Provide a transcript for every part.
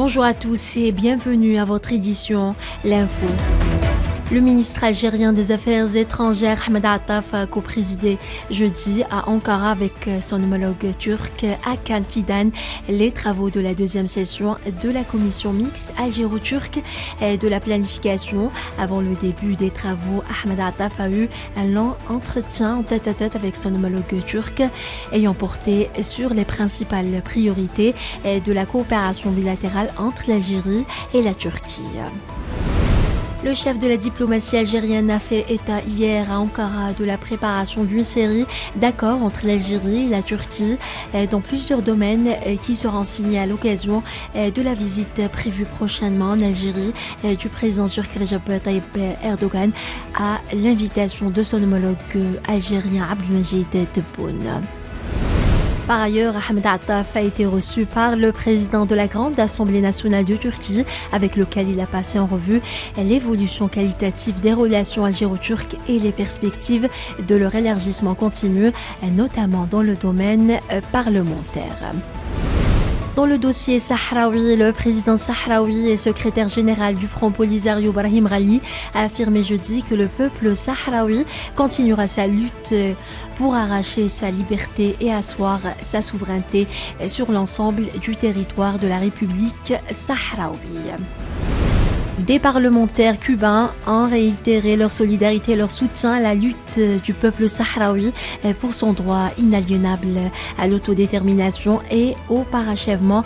Bonjour à tous et bienvenue à votre édition L'Info. Le ministre algérien des Affaires étrangères Ahmed Attaf a co-présidé jeudi à Ankara avec son homologue turc Hakan Fidan les travaux de la deuxième session de la commission mixte algéro-turque de la planification. Avant le début des travaux, Ahmed Attaf a eu un long entretien en tête-à-tête avec son homologue turc ayant porté sur les principales priorités de la coopération bilatérale entre l'Algérie et la Turquie. Le chef de la diplomatie algérienne a fait état hier à Ankara de la préparation d'une série d'accords entre l'Algérie et la Turquie dans plusieurs domaines qui seront signés à l'occasion de la visite prévue prochainement en Algérie du président turc Recep Tayyip Erdogan à l'invitation de son homologue algérien Abdelmajid Tebboune. Par ailleurs, Ahmed Attaf a été reçu par le président de la Grande Assemblée nationale de Turquie, avec lequel il a passé en revue l'évolution qualitative des relations algéro-turques et les perspectives de leur élargissement continu, notamment dans le domaine parlementaire. Dans le dossier sahraoui, le président sahraoui et secrétaire général du Front Polisario Brahim Ghali a affirmé jeudi que le peuple sahraoui continuera sa lutte pour arracher sa liberté et asseoir sa souveraineté sur l'ensemble du territoire de la République sahraoui. Des parlementaires cubains ont réitéré leur solidarité et leur soutien à la lutte du peuple sahraoui pour son droit inaliénable à l'autodétermination et au parachèvement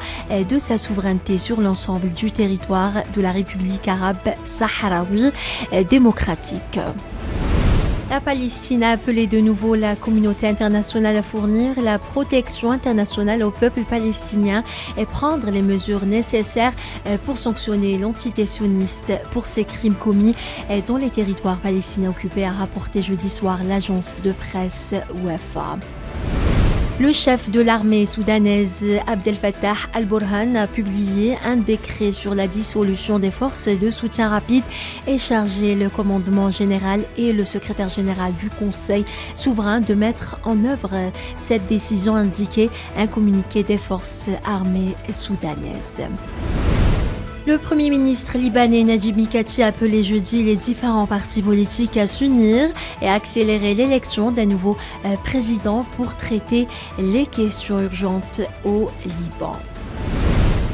de sa souveraineté sur l'ensemble du territoire de la République arabe sahraoui démocratique. La Palestine a appelé de nouveau la communauté internationale à fournir la protection internationale au peuple palestinien et prendre les mesures nécessaires pour sanctionner l'entité sioniste pour ses crimes commis dans les territoires palestiniens occupés, a rapporté jeudi soir l'agence de presse WAFA. Le chef de l'armée soudanaise Abdel Fattah al-Burhan a publié un décret sur la dissolution des forces de soutien rapide et chargé le commandement général et le secrétaire général du Conseil souverain de mettre en œuvre cette décision, indiquée un communiqué des forces armées soudanaises. Le Premier ministre libanais Najib Mikati a appelé jeudi les différents partis politiques à s'unir et à accélérer l'élection d'un nouveau président pour traiter les questions urgentes au Liban.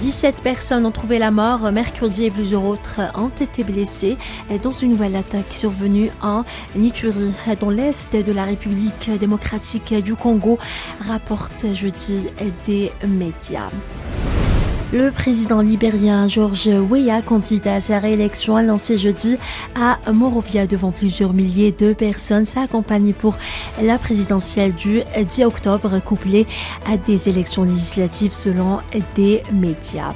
17 personnes ont trouvé la mort mercredi et plusieurs autres ont été blessées dans une nouvelle attaque survenue en Ituri, dans l'est de la République démocratique du Congo, rapporte jeudi des médias. Le président libérien George Weah, candidat à sa réélection, a lancé jeudi à Monrovia devant plusieurs milliers de personnes sa campagne pour la présidentielle du 10 octobre, couplée à des élections législatives selon des médias.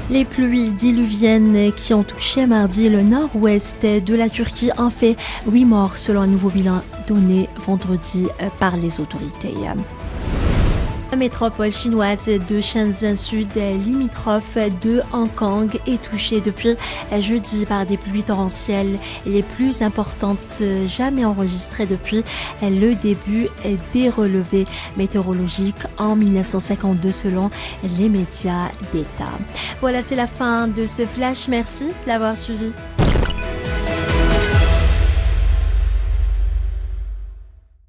Les pluies diluviennes qui ont touché mardi le nord-ouest de la Turquie ont fait 8 morts selon un nouveau bilan donné vendredi par les autorités. La métropole chinoise de Shenzhen Sud, limitrophe de Hong Kong, est touchée depuis jeudi par des pluies torrentielles les plus importantes jamais enregistrées depuis le début des relevés météorologiques en 1952 selon les médias d'État. Voilà, c'est la fin de ce flash. Merci de l'avoir suivi.